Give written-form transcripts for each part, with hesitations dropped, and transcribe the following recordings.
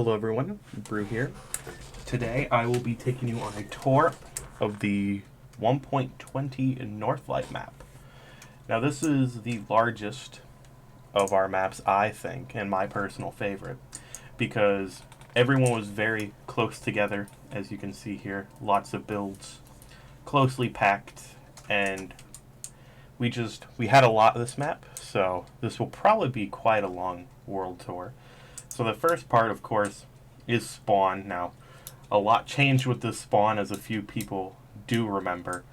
Hello everyone, Brew here. Today I will be taking you on a tour of the 1.20 Northlight map. Now this is the largest of our maps, I think, and my personal favorite, because everyone was very close together, as you can see here. Lots of builds, closely packed, and we had a lot of this map, so this will probably be quite a long world tour. So the first part, of course, is spawn. Now, a lot changed with this spawn, as a few people do remember.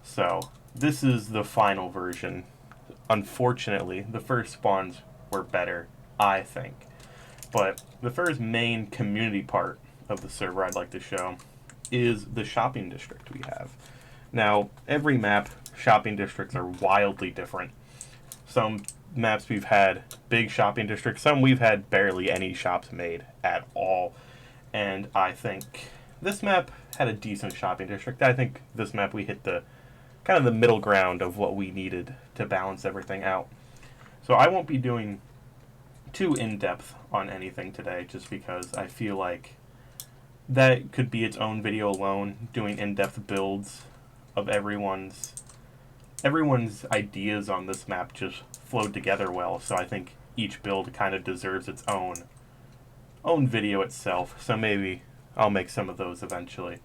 So this is the final version. Unfortunately, the first spawns were better, I think. But the first main community part of the server I'd like to show is the shopping district we have. Now, every map, shopping districts are wildly different. Some maps we've had big shopping districts, some we've had barely any shops made at all. And I think this map had a decent shopping district. I think this map we hit the kind of the middle ground of what we needed to balance everything out. So I won't be doing too in-depth on anything today, just because I feel like that could be its own video alone, doing in-depth builds of everyone's ideas on this map just flowed together well. So I think each build kind of deserves its own video itself. So maybe I'll make some of those eventually.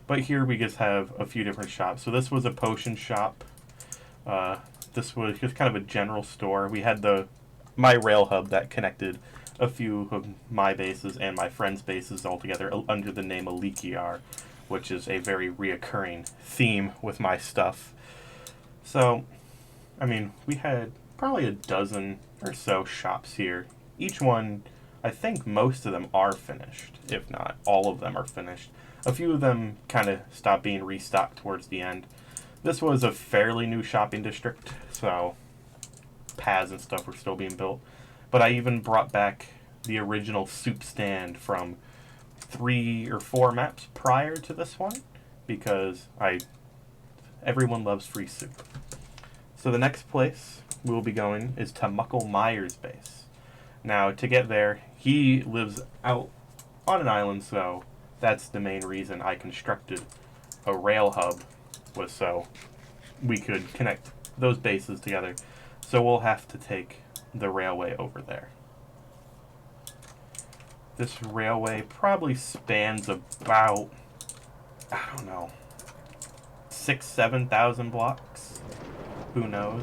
But here we just have a few different shops. So this was a potion shop. This was just kind of a general store. We had my rail hub that connected a few of my bases and my friends' bases all together under the name Alikiar, which is a very reoccurring theme with my stuff. So, I mean, we had probably a dozen or so shops here. Each one, I think most of them are finished, if not all of them are finished. A few of them kind of stopped being restocked towards the end. This was a fairly new shopping district, so paths and stuff were still being built. But I even brought back the original soup stand from 3 or 4 maps prior to this one, because everyone loves free soup. So the next place we will be going is to Muckle Meyer's base. Now, to get there, he lives out on an island, so that's the main reason I constructed a rail hub, was so we could connect those bases together. So we'll have to take the railway over there. This railway probably spans about, I don't know, 6,000-7,000 blocks. Who knows?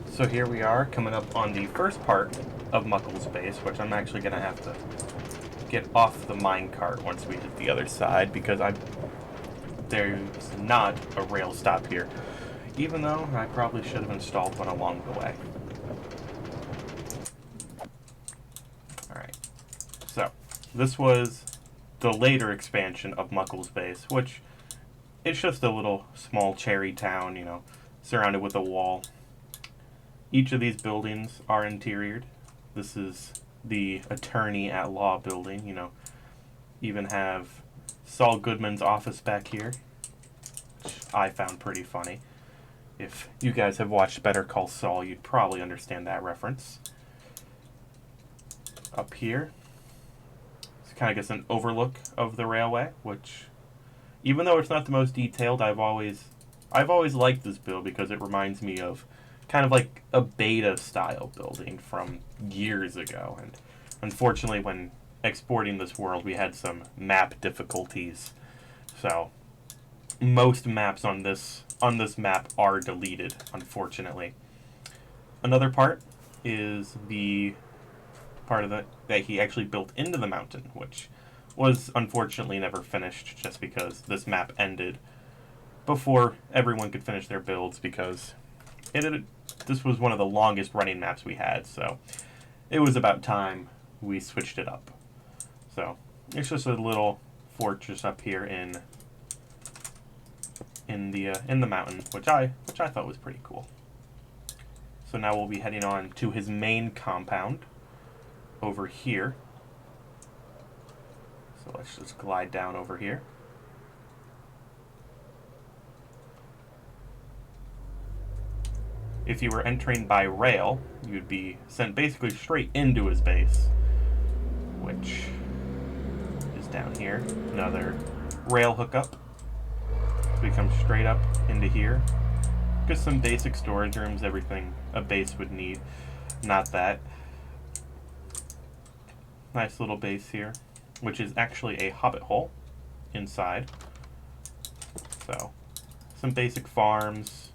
So here we are, coming up on the first part of Muckle's base, which I'm actually going to have to get off the minecart once we hit the other side, because there's not a rail stop here, even though I probably should have installed one along the way. Alright, so this was the later expansion of Muckle's base, which it's just a little small cherry town, you know, surrounded with a wall. Each of these buildings are interiored. This is the attorney at law building, you know. Even have Saul Goodman's office back here, which I found pretty funny. If you guys have watched Better Call Saul, you'd probably understand that reference. Up here, it's kind of gets an overlook of the railway, which, even though it's not the most detailed, I've always liked this build because it reminds me of kind of like a beta style building from years ago. And unfortunately, when exporting this world, we had some map difficulties. So most maps on this map are deleted, unfortunately. Another part is the part of that he actually built into the mountain, which was unfortunately never finished, just because this map ended before everyone could finish their builds, because this was one of the longest running maps we had, so it was about time we switched it up. So it's just a little fortress up here in the mountain, which I thought was pretty cool. So now we'll be heading on to his main compound over here. So let's just glide down over here. If you were entering by rail, you'd be sent basically straight into his base, which is down here. Another rail hookup. We come straight up into here. Just some basic storage rooms, everything a base would need. Not that. Nice little base here, which is actually a hobbit hole inside. So, some basic farms.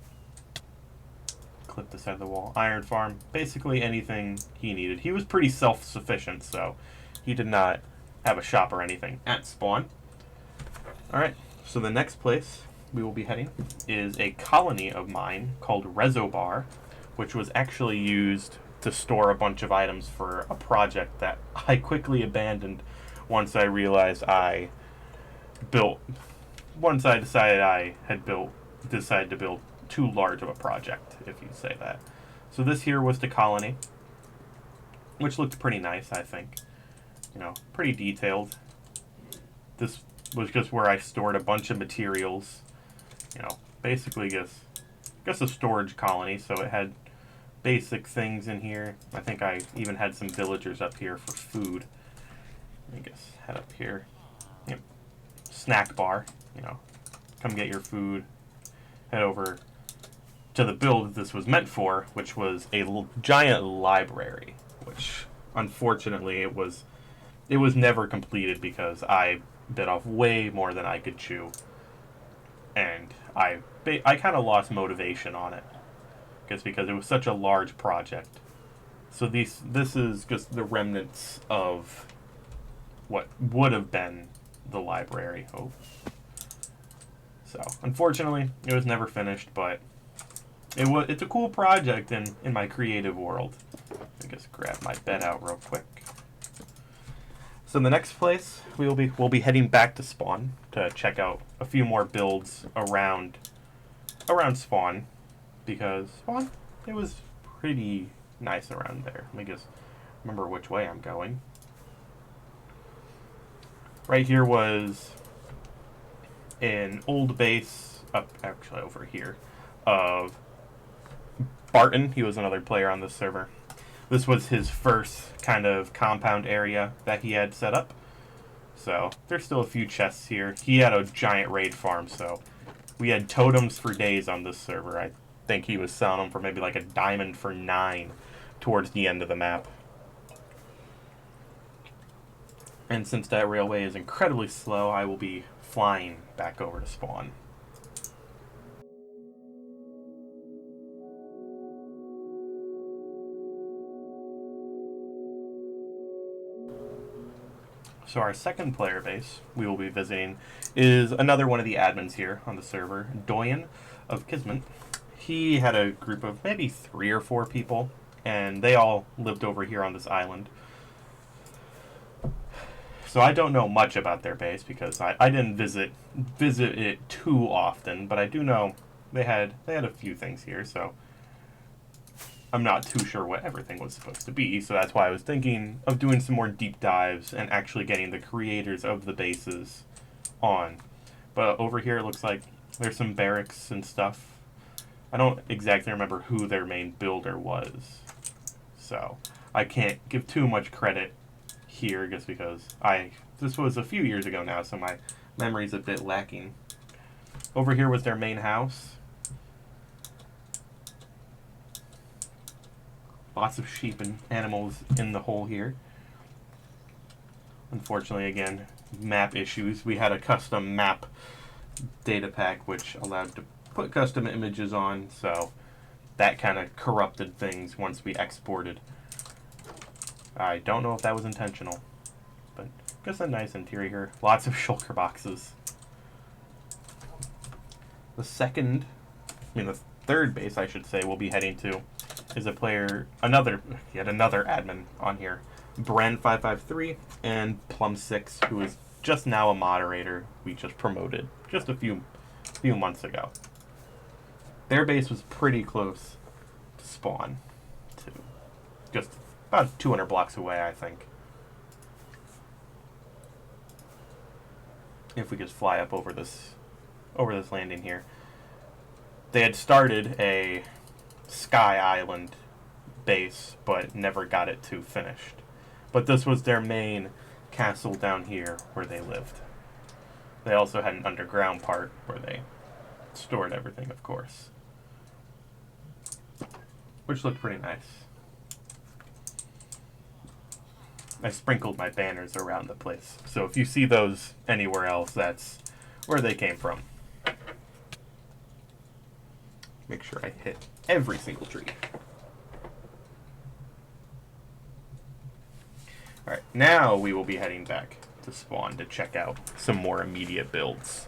Clip the side of the wall. Iron farm. Basically anything he needed. He was pretty self-sufficient, so he did not have a shop or anything at spawn. Alright, so the next place we will be heading is a colony of mine called Rezobar, which was actually used to store a bunch of items for a project that I quickly abandoned once I realized decided to build too large of a project, if you say that. So this here was the colony, which looked pretty nice, I think. You know, pretty detailed. This was just where I stored a bunch of materials. You know, basically guess a storage colony, so it had basic things in here. I think I even had some villagers up here for food. I guess head up here. Yep. Snack bar, you know. Come get your food. Head over to the build this was meant for, which was a giant library, which unfortunately it was never completed because I bit off way more than I could chew, and I kind of lost motivation on it, because it was such a large project. So this is just the remnants of what would have been the library. Oh, so unfortunately it was never finished, but it's a cool project in my creative world. I guess grab my bed out real quick. So the next place we'll be heading back to spawn to check out a few more builds around spawn, because spawn, it was pretty nice around there. Let me just remember which way I'm going. Right here was an old base up actually over here of Barton. He was another player on this server. This was his first kind of compound area that he had set up. So there's still a few chests here. He had a giant raid farm, so we had totems for days on this server. I think he was selling them for maybe like a diamond for 9 towards the end of the map. And since that railway is incredibly slow, I will be flying back over to spawn. So our second player base we will be visiting is another one of the admins here on the server, Doyen of Kismet. He had a group of maybe 3 or 4 people, and they all lived over here on this island. So I don't know much about their base because I didn't visit it too often, but I do know they had a few things here, so I'm not too sure what everything was supposed to be, so that's why I was thinking of doing some more deep dives and actually getting the creators of the bases on. But over here it looks like there's some barracks and stuff. I don't exactly remember who their main builder was, so I can't give too much credit here just because this was a few years ago now, so my memory's a bit lacking. Over here was their main house. Lots of sheep and animals in the hole here. Unfortunately, again, map issues. We had a custom map data pack which allowed to put custom images on, so that kind of corrupted things once we exported. I don't know if that was intentional, but just a nice interior here. Lots of shulker boxes. The third base, I should say, we'll be heading to is a player, yet another admin on here, Bren553 and Plum6, who is just now a moderator. We just promoted just a few months ago. Their base was pretty close to spawn to just about 200 blocks away, I think. If we just fly up over this landing here. They had started a Sky Island base, but never got it to finished. But this was their main castle down here where they lived. They also had an underground part where they stored everything, of course. Which looked pretty nice. I sprinkled my banners around the place. So if you see those anywhere else, that's where they came from. Make sure I hit every single tree. Alright, now we will be heading back to spawn to check out some more immediate builds.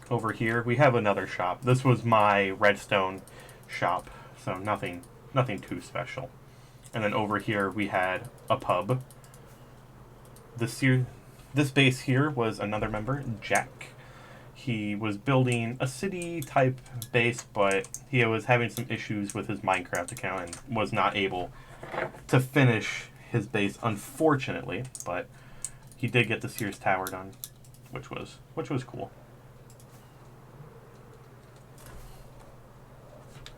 Over here, we have another shop. This was my redstone shop, so nothing too special. And then over here, we had a pub. This base here was another member, Jack. He was building a city-type base, but he was having some issues with his Minecraft account and was not able to finish his base, unfortunately. But he did get the Sears Tower done, which was cool.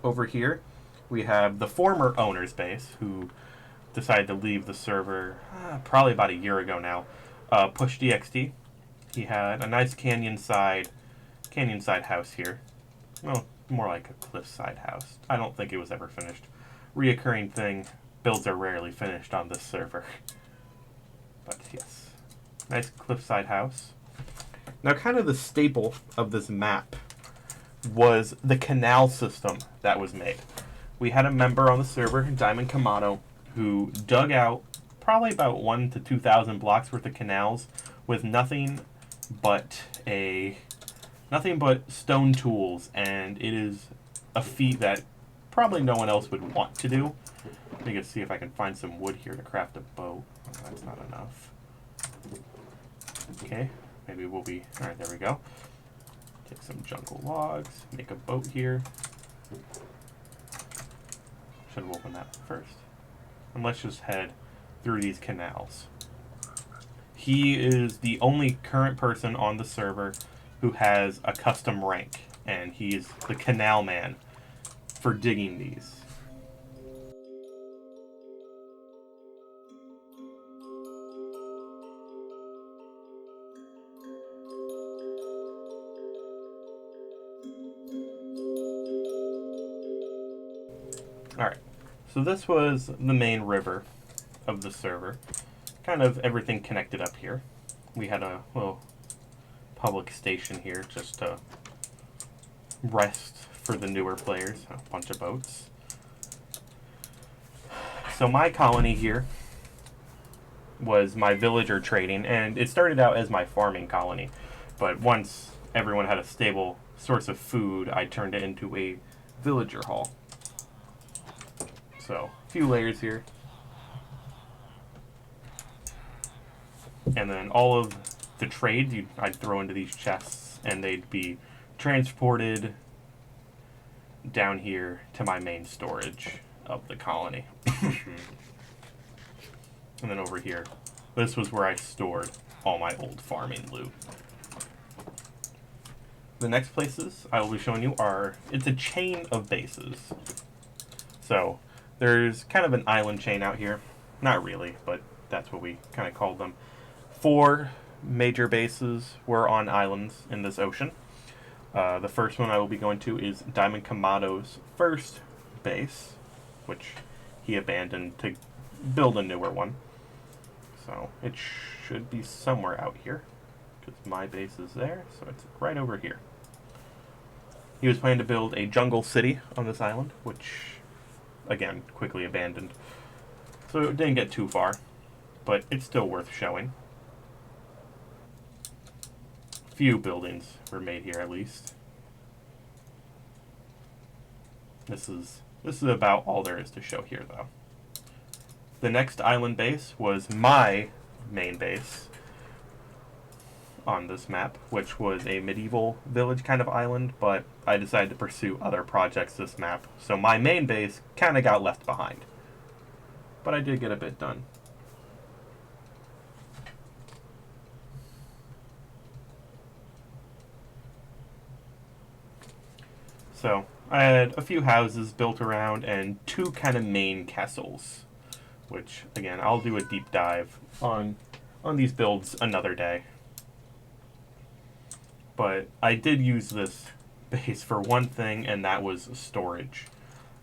Over here, we have the former owner's base, who decided to leave the server probably about a year ago now. Push DXT. He had a nice canyon side house here. Well, more like a cliffside house. I don't think it was ever finished. Reoccurring thing. Builds are rarely finished on this server. But yes, nice cliffside house. Now, kind of the staple of this map was the canal system that was made. We had a member on the server, Diamond Kamado, who dug out probably about 1,000 to 2,000 blocks worth of canals with nothing but stone tools, and it is a feat that probably no one else would want to do. Let me just see if I can find some wood here to craft a boat. Oh, that's not enough. Okay, maybe we'll be... Alright, there we go. Take some jungle logs, make a boat here. Should have opened that first. And let's just head through these canals. He is the only current person on the server who has a custom rank, and he is the canal man for digging these. Alright, so this was the main river of the server. Kind of everything connected up here. We had a little public station here just to rest for the newer players. A bunch of boats. So my colony here was my villager trading, and it started out as my farming colony. But once everyone had a stable source of food, I turned it into a villager hall. So, a few layers here. And then all of the trades I'd throw into these chests, and they'd be transported down here to my main storage of the colony. And then over here, this was where I stored all my old farming loot. The next places I will be showing you are, it's a chain of bases. So, there's kind of an island chain out here. Not really, but that's what we kind of called them. 4 major bases were on islands in this ocean. The first one I will be going to is Diamond Kamado's first base, which he abandoned to build a newer one. So it should be somewhere out here, because my base is there, so it's right over here. He was planning to build a jungle city on this island, which, again, quickly abandoned. So it didn't get too far, but it's still worth showing. Few buildings were made here, at least. This is about all there is to show here, though. The next island base was my main base. on this map, which was a medieval village kind of island, but I decided to pursue other projects this map, so my main base kind of got left behind. But I did get a bit done. So I had a few houses built around and two kind of main castles, which again I'll do a deep dive on these builds another day. But I did use this base for one thing, and that was storage.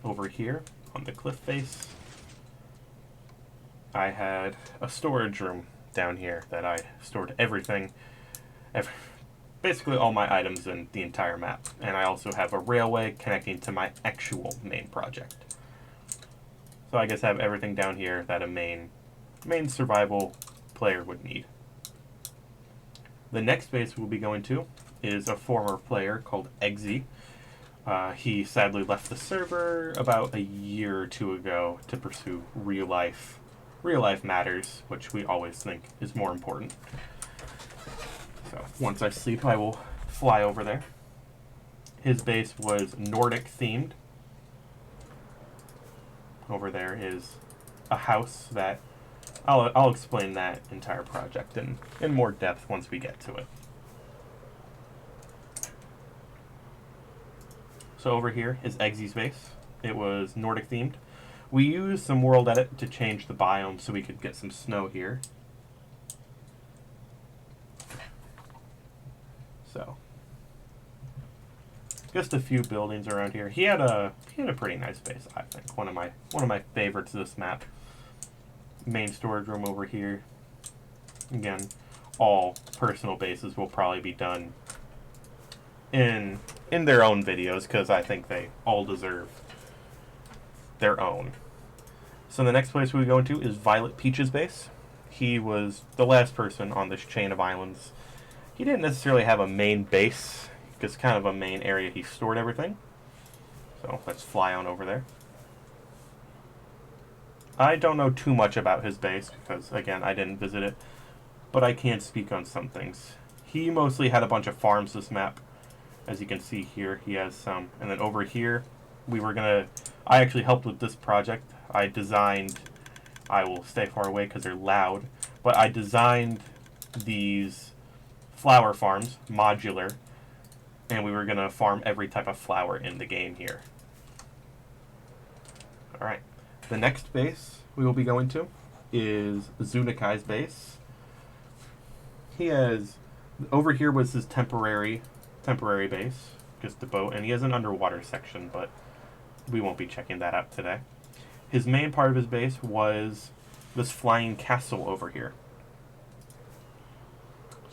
Over here on the cliff face, I had a storage room down here that I stored everything, basically all my items in the entire map. And I also have a railway connecting to my actual main project. So I guess I have everything down here that a main survival player would need. The next base we'll be going to is a former player called Eggsy. He sadly left the server about a year or two ago to pursue real life matters, which we always think is more important. So once I sleep, I will fly over there. His base was Nordic themed. Over there is a house that I'll explain that entire project in more depth once we get to it. So over here is Eggsy's base. It was Nordic themed. We used some world edit to change the biome so we could get some snow here. So just a few buildings around here. He had a pretty nice base, I think. One of my favorites of this map. Main storage room over here. Again, all personal bases will probably be done in their own videos because I think they all deserve their own. So the next place we go into is Violet Peach's base. He was the last person on this chain of islands. He didn't necessarily have a main base, just kind of a main area he stored everything. So let's fly on over there. I don't know too much about his base because, again, I didn't visit it, but I can speak on some things. He mostly had a bunch of farms this map. As you can see here, he has some. And then over here, I actually helped with this project. I will stay far away because they're loud, but I designed these flower farms, modular, and we were going to farm every type of flower in the game here. Alright, the next base we will be going to is Zunakai's base. Over here was his temporary base, just a boat, and he has an underwater section, but we won't be checking that out today. His main part of his base was this flying castle over here.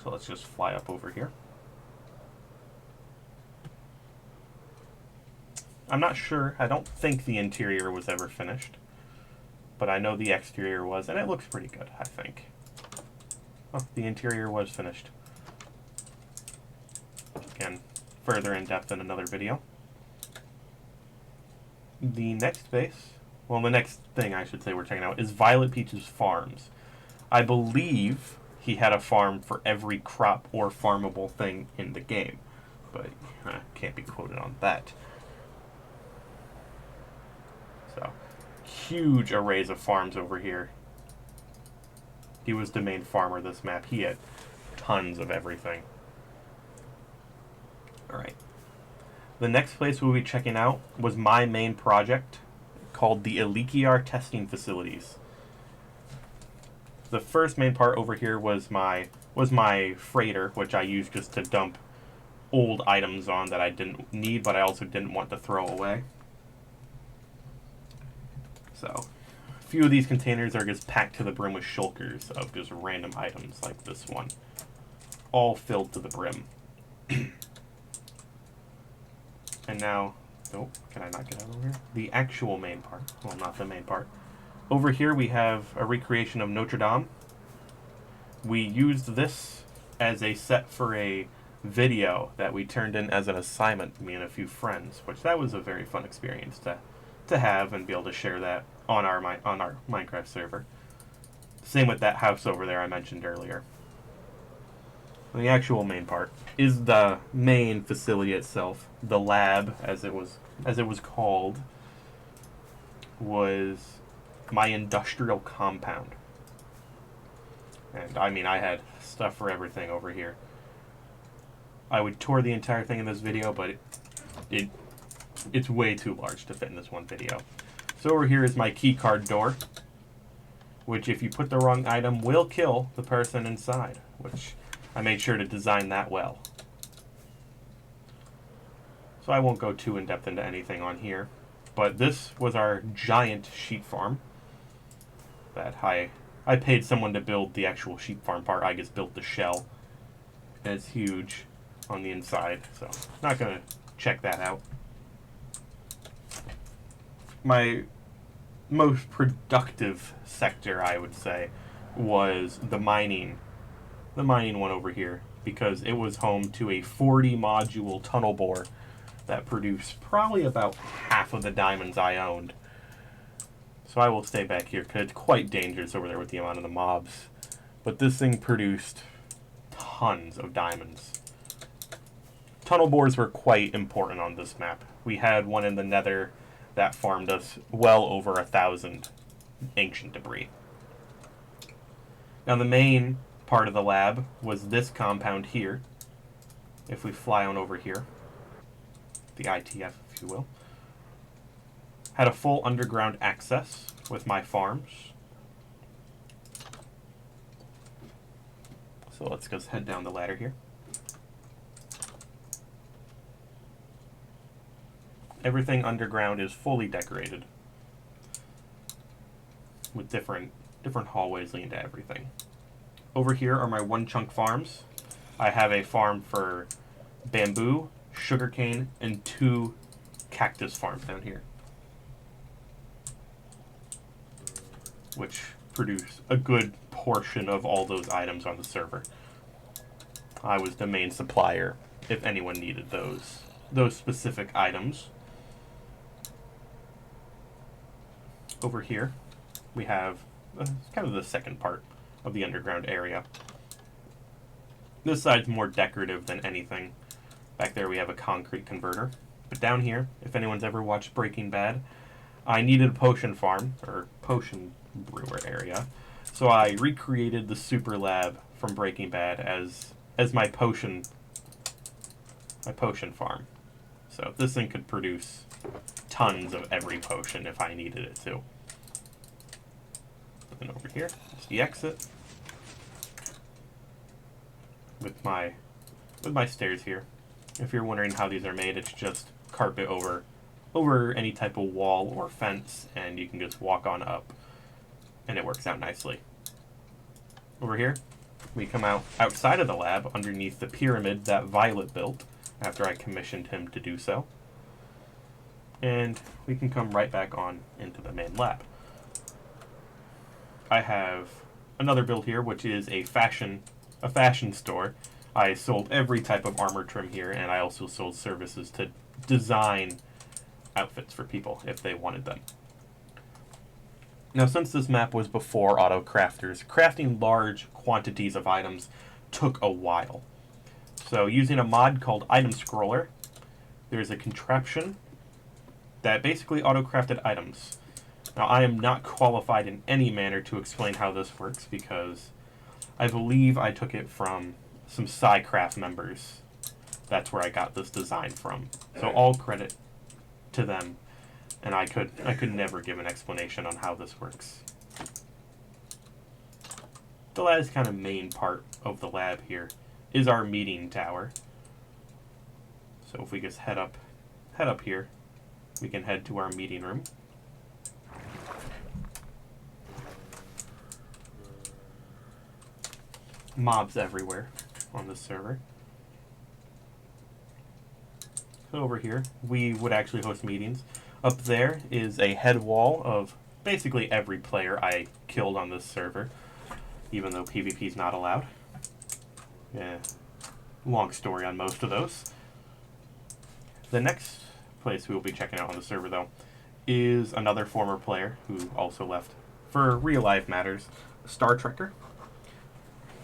So let's just fly up over here. I'm not sure. I don't think the interior was ever finished, but I know the exterior was, and it looks pretty good, I think. Oh, the interior was finished. Again, further in depth in another video. The next base, well, the next thing I should say we're checking out is Violet Peach's farms. I believe he had a farm for every crop or farmable thing in the game, but I can't be quoted on that. So, huge arrays of farms over here. He was the main farmer this map. He had tons of everything. Alright. The next place we'll be checking out was my main project called the Elikiar Testing Facilities. The first main part over here was my freighter, which I used just to dump old items on that I didn't need, but I also didn't want to throw away. So, a few of these containers are just packed to the brim with shulkers of just random items like this one. All filled to the brim. And now, oh, can I not get out over here? The actual main part. Well, not the main part. Over here we have a recreation of Notre Dame. We used this as a set for a video that we turned in as an assignment, me and a few friends, which that was a very fun experience to have and be able to share that on our Minecraft server. Same with that house over there I mentioned earlier. The actual main part is the main facility itself. The lab, as it was called, was my industrial compound. And I mean, I had stuff for everything over here. I would tour the entire thing in this video, but it's way too large to fit in this one video. So over here is my key card door, which if you put the wrong item will kill the person inside, which I made sure to design that well. So I won't go too in-depth into anything on here, but this was our giant sheep farm that I paid someone to build the actual sheep farm part. I just built the shell, and it's huge on the inside, so not going to check that out. My most productive sector, I would say, was the mining one over here, because it was home to a 40 module tunnel bore that produced probably about half of the diamonds I owned. So I will stay back here because it's quite dangerous over there with the amount of the mobs. But this thing produced tons of diamonds. Tunnel bores were quite important on this map. We had one in the Nether that farmed us well over 1,000 ancient debris. Now the main part of the lab was this compound here. If we fly on over here, the ITF if you will, had a full underground access with my farms. So let's just head down the ladder here. Everything underground is fully decorated with different hallways leading to everything. Over here are my one chunk farms. I have a farm for bamboo, sugarcane, and 2 cactus farms down here, which produce a good portion of all those items on the server. I was the main supplier if anyone needed those specific items. Over here we have kind of the second part of the underground area. This side's more decorative than anything. Back there we have a concrete converter. But down here, if anyone's ever watched Breaking Bad, I needed a potion farm, or potion brewer area. So I recreated the super lab from Breaking Bad as my potion farm. So this thing could produce tons of every potion if I needed it to. And over here is the exit with my stairs here. If you're wondering how these are made, it's just carpet over any type of wall or fence, and you can just walk on up, and it works out nicely. Over here, we come outside of the lab underneath the pyramid that Violet built after I commissioned him to do so. And we can come right back on into the main lab. I have another build here, which is a fashion store. I sold every type of armor trim here, and I also sold services to design outfits for people if they wanted them. Now, since this map was before auto crafters, crafting large quantities of items took a while. So using a mod called Item Scroller, there's a contraption that basically auto-crafted items. Now, I am not qualified in any manner to explain how this works because I believe I took it from some SciCraft members. That's where I got this design from. So all credit to them, and I could never give an explanation on how this works. The last kind of main part of the lab here is our meeting tower. So if we just head up here, we can head to our meeting room. Mobs everywhere on this server. So over here, we would actually host meetings. Up there is a head wall of basically every player I killed on this server, even though PvP is not allowed. Yeah, long story on most of those. The next place we will be checking out on the server, though, is another former player who also left for real life matters, Star Trekker.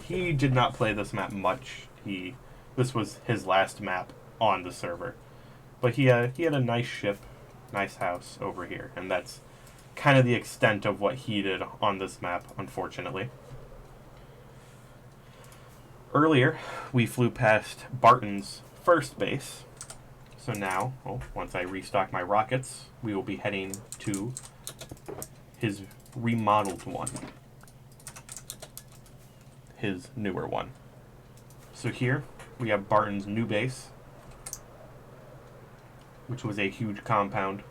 He did not play this map much. This was his last map on the server. But he had a nice ship, nice house over here, and that's kind of the extent of what he did on this map, unfortunately. Earlier, we flew past Barton's first base. So now, once I restock my rockets, we will be heading to his remodeled one. His newer one. So here, we have Barton's new base, which was a huge compound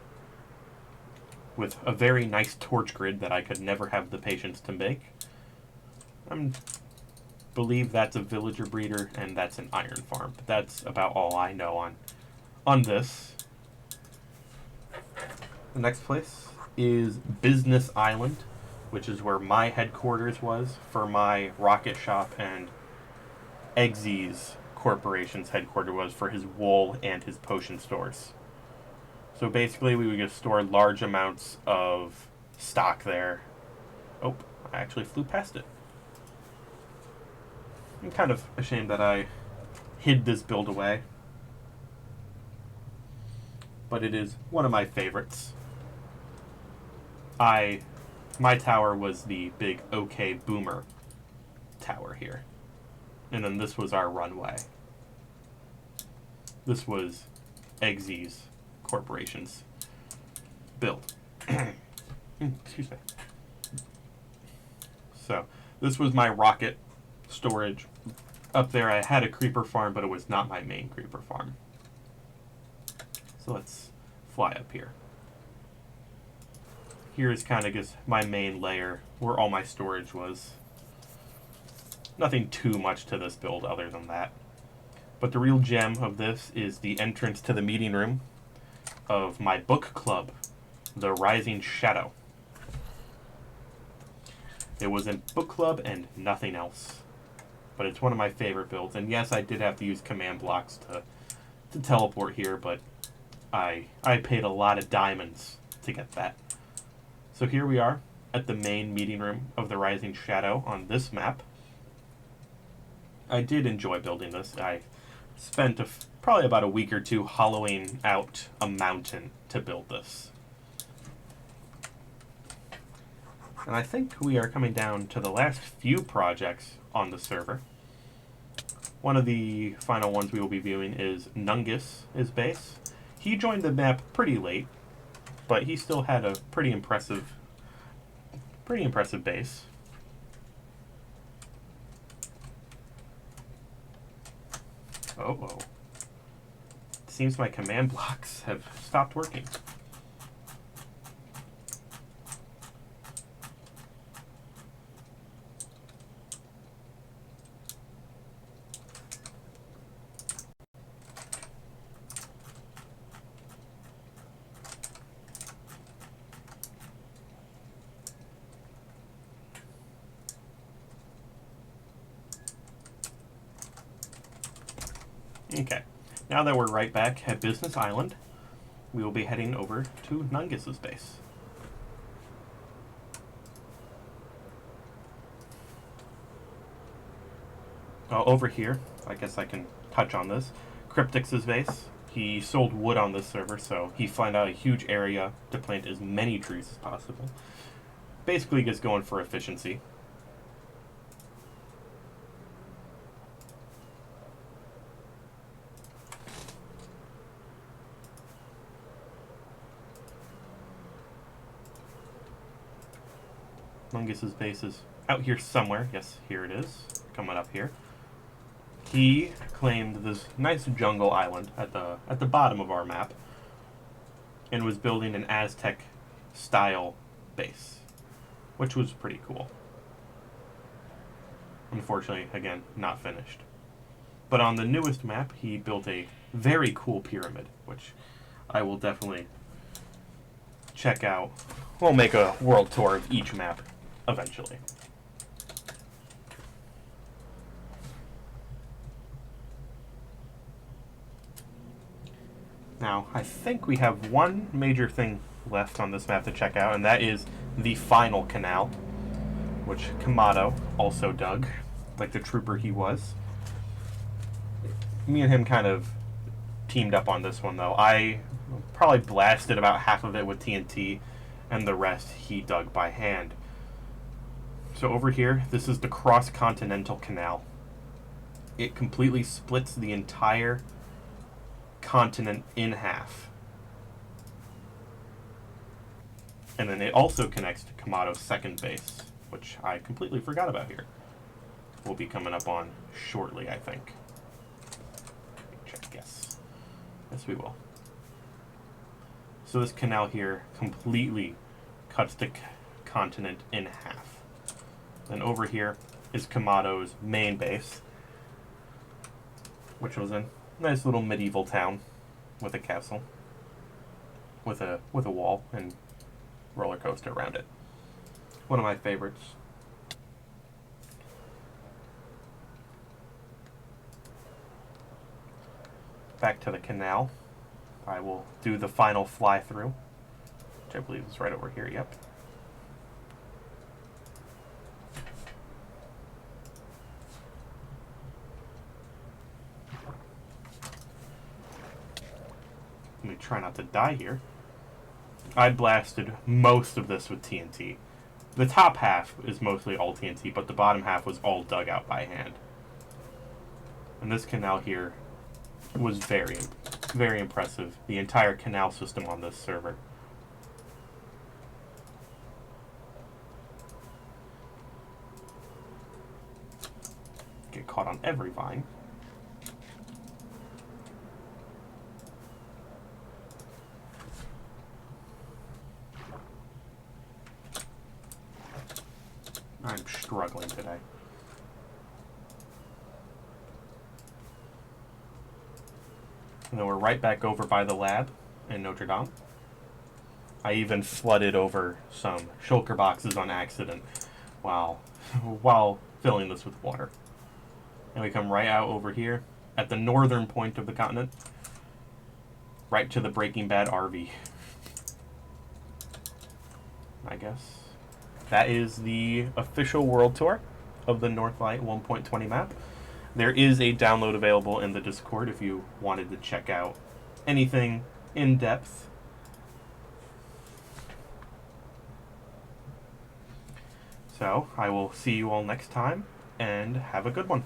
with a very nice torch grid that I could never have the patience to make. I believe that's a villager breeder and that's an iron farm, but that's about all I know on this. The next place is Business Island, which is where my headquarters was for my rocket shop, and Eggsy's corporation's headquarters was for his wool and his potion stores. So basically we would just store large amounts of stock there. Oh, I actually flew past it. I'm kind of ashamed that I hid this build away, but it is one of my favorites. My tower was the big OK Boomer tower here, and then this was our runway. This was Eggsy's corporation's build. Excuse me. So this was my rocket storage. Up there I had a creeper farm, but it was not my main creeper farm. So let's fly up here. Here is kind of just my main layer where all my storage was. Nothing too much to this build other than that. But the real gem of this is the entrance to the meeting room of my book club, The Rising Shadow. It was a book club and nothing else. But it's one of my favorite builds. And yes, I did have to use command blocks to teleport here, but I paid a lot of diamonds to get that. So here we are at the main meeting room of the Rising Shadow on this map. I did enjoy building this. I spent probably about a week or two hollowing out a mountain to build this. And I think we are coming down to the last few projects on the server. One of the final ones we will be viewing is Nungus' base. He joined the map pretty late, but he still had a pretty impressive base. Oh. It seems my command blocks have stopped working. Okay, now that we're right back at Business Island, we will be heading over to Nungus' base. Over here, I guess I can touch on this, Cryptix's base. He sold wood on this server, so he found out a huge area to plant as many trees as possible. Basically just going for efficiency. Nungus' base is out here somewhere. Yes, here it is, coming up here. He claimed this nice jungle island at the bottom of our map and was building an Aztec style base, which was pretty cool. Unfortunately, again, not finished. But on the newest map, he built a very cool pyramid, which I will definitely check out. We'll make a world tour of each map eventually. Now, I think we have one major thing left on this map to check out, and that is the final canal, which Kamado also dug, like the trooper he was. Me and him kind of teamed up on this one, though. I probably blasted about half of it with TNT, and the rest he dug by hand. So over here, this is the Cross-Continental Canal. It completely splits the entire continent in half. And then it also connects to Kamato's second base, which I completely forgot about here. We'll be coming up on shortly, I think. Check, yes. Yes, we will. So this canal here completely cuts the continent in half. Then over here is Kamato's main base, which was a nice little medieval town with a castle, with a wall and roller coaster around it. One of my favorites. Back to the canal. I will do the final fly through, which I believe is right over here. Yep. Let me try not to die here. I blasted most of this with TNT. The top half is mostly all TNT, but the bottom half was all dug out by hand. And this canal here was very, very impressive. The entire canal system on this server. Get caught on every vine. I'm struggling today. And then we're right back over by the lab in Notre Dame. I even flooded over some shulker boxes on accident while filling this with water. And we come right out over here at the northern point of the continent, right to the Breaking Bad RV. I guess that is the official world tour of the Northlight 1.20 map. There is a download available in the Discord if you wanted to check out anything in depth. So I will see you all next time, and have a good one.